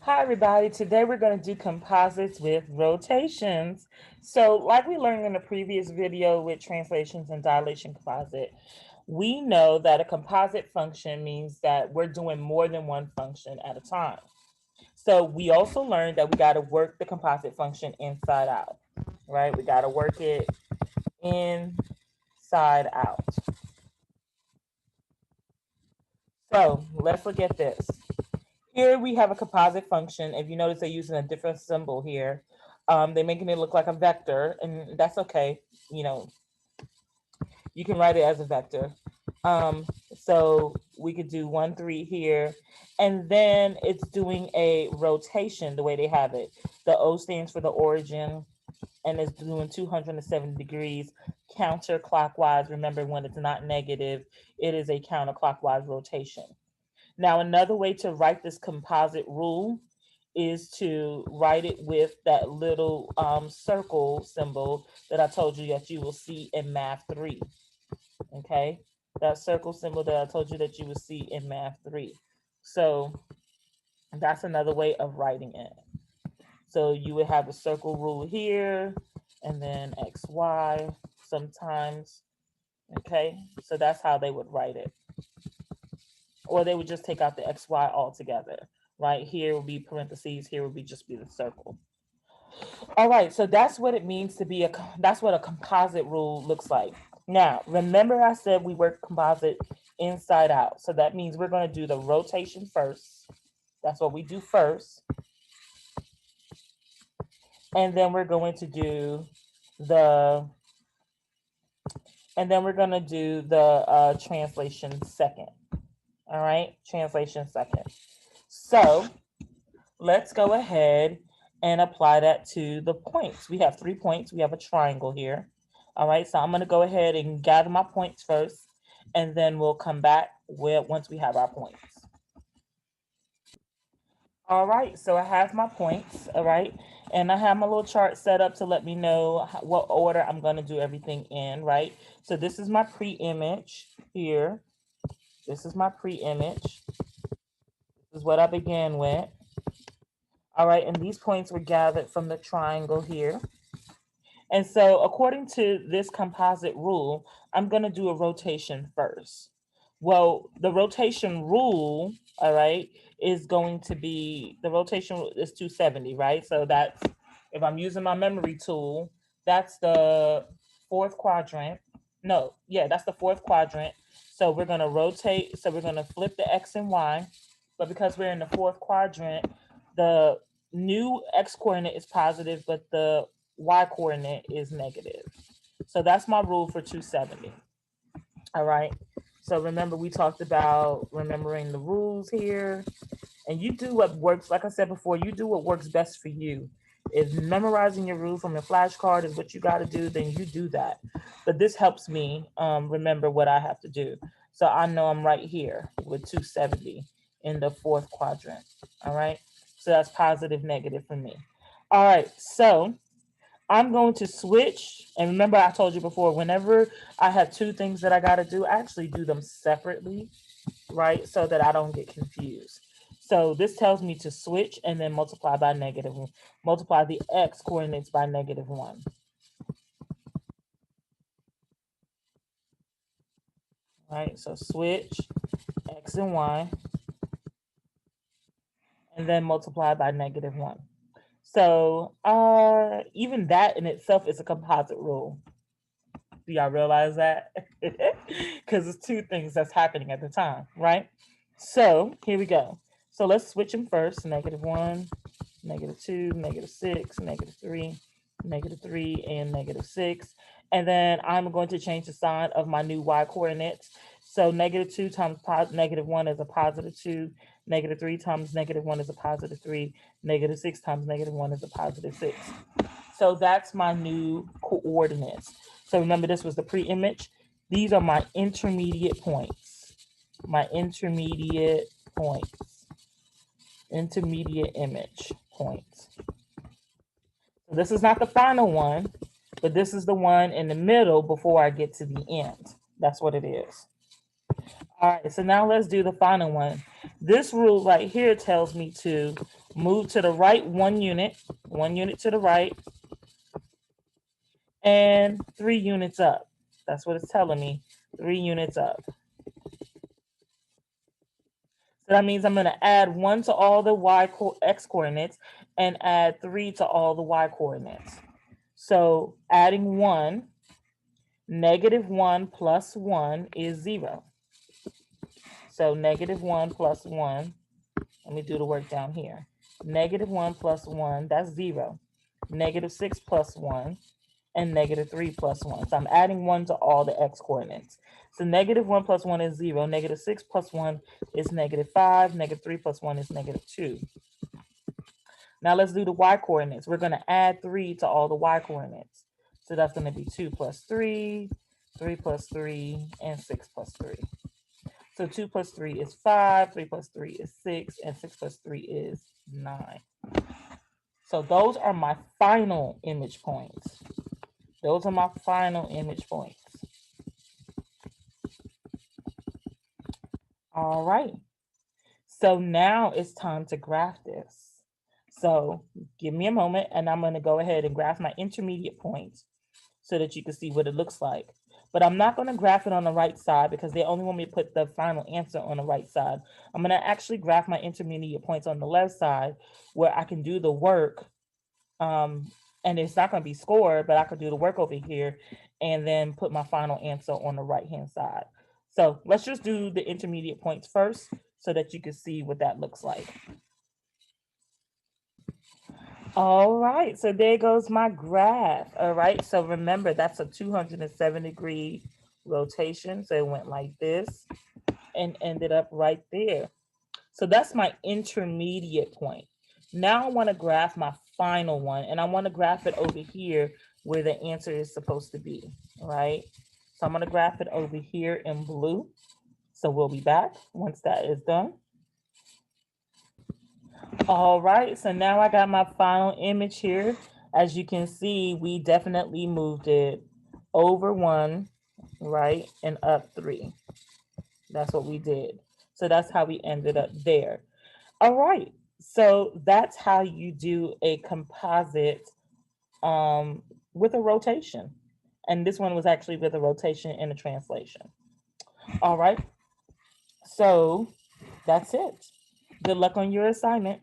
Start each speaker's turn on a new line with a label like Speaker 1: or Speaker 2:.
Speaker 1: Hi everybody, today we're going to do composites with rotations. So like we learned in the previous video with translations and dilation composite, we know that a composite function means that we're doing more than one function at a time. So we also learned that we got to work the composite function inside out, right? We got to work it inside out. So let's look at this. Here we have a composite function. If you notice, they're using a different symbol here. They're making it look like a vector, and that's okay. You know, you can write it as a vector. So we could do 1, 3 here, and then it's doing a rotation the way they have it. The O stands for the origin, and it's doing 270 degrees counterclockwise. Remember, when it's not negative, it is a counterclockwise rotation. Now, another way to write this composite rule is to write it with that little circle symbol that I told you that you will see in Math 3. Okay, that circle symbol that I told you that you will see in Math 3. So that's another way of writing it. So you would have a circle rule here and then XY sometimes. Okay, so that's how they would write it. Or they would just take out the XY altogether. Right here will be parentheses, here will be just be the circle. All right, so that's what it means to be that's what a composite rule looks like. Now, remember I said we work composite inside out. So that means we're going to do the rotation first. That's what we do first. And then we're going to do the translation second. All right, translation second. So let's go ahead and apply that to the points. We have 3 points. We have a triangle here. All right, so I'm going to go ahead and gather my points first, and then we'll come back once we have our points. All right, so I have my points, all right, and I have my little chart set up to let me know what order I'm going to do everything in, right? So this is my pre-image here. This is my pre-image. This is what I began with. All right, and these points were gathered from the triangle here. And so according to this composite rule, I'm going to do a rotation first. Well, the rotation rule, all right, is going to be, the rotation is 270, right? So that's, if I'm using my memory tool, that's the fourth quadrant. No, yeah, that's the fourth quadrant. So we're going to rotate, so we're going to flip the X and Y. But because we're in the fourth quadrant, the new X coordinate is positive, but the Y coordinate is negative. So that's my rule for 270. All right. So remember, we talked about remembering the rules here. And you do what works, like I said before, you do what works best for you. If memorizing your rule from your flashcard is what you got to do, then you do that. But this helps me remember what I have to do. So I know I'm right here with 270 in the fourth quadrant. All right. So that's positive, negative for me. All right. So I'm going to switch. And remember, I told you before, whenever I have two things that I got to do, I actually do them separately, right? So that I don't get confused. So this tells me to switch and then multiply by negative, multiply the X coordinates by -1. All right, so switch X and Y, and then multiply by -1. So even that in itself is a composite rule. Do y'all realize that? Because it's two things that's happening at the time, right? So here we go. So let's switch them first. -1, -2, -6, -3, -3, and -6. And then I'm going to change the sign of my new Y coordinates. So -2 times -1 is a +2. -3 times -1 is a +3. -6 times -1 is a +6. So that's my new coordinates. So remember, this was the pre-image. These are my intermediate points. My intermediate points. Intermediate image points. So this is not the final one, but this is the one in the middle before I get to the end. That's what it is. All right, so now let's do the final one. This rule right here tells me to move to the right 1 unit to the right, and 3 units up. That's what it's telling me, 3 units up. So that means I'm going to add 1 to all the x coordinates and add 3 to all the y coordinates. So adding 1, -1 plus 1 is 0. So -1 plus 1, let me do the work down here. -1 plus 1, that's 0. -6 plus 1, and -3 plus 1. So I'm adding 1 to all the x coordinates. So -1 plus 1 is 0. -6 plus 1 is -5. -3 plus 1 is -2. Now let's do the y coordinates. We're going to add 3 to all the y coordinates. So that's going to be 2 plus 3, 3 plus 3, and 6 plus 3. So 2 plus 3 is 5, 3 plus 3 is 6, and 6 plus 3 is 9. So those are my final image points. Those are my final image points. All right. So now it's time to graph this. So give me a moment and I'm going to go ahead and graph my intermediate points so that you can see what it looks like. But I'm not going to graph it on the right side because they only want me to put the final answer on the right side. I'm going to actually graph my intermediate points on the left side where I can do the work. And it's not going to be scored, but I could do the work over here and then put my final answer on the right-hand side. So let's just do the intermediate points first so that you can see what that looks like. All right, so there goes my graph. All right, so remember that's a 207-degree rotation. So it went like this and ended up right there. So that's my intermediate point. Now I want to graph my final one, and I want to graph it over here where the answer is supposed to be, right? So I'm going to graph it over here in blue. So we'll be back once that is done. All right, so now I got my final image here. As you can see, we definitely moved it over 1, right, and up 3. That's what we did. So that's how we ended up there. All right, so that's how you do a composite with a rotation. And this one was actually with a rotation and a translation. All right, so that's it. Good luck on your assignment.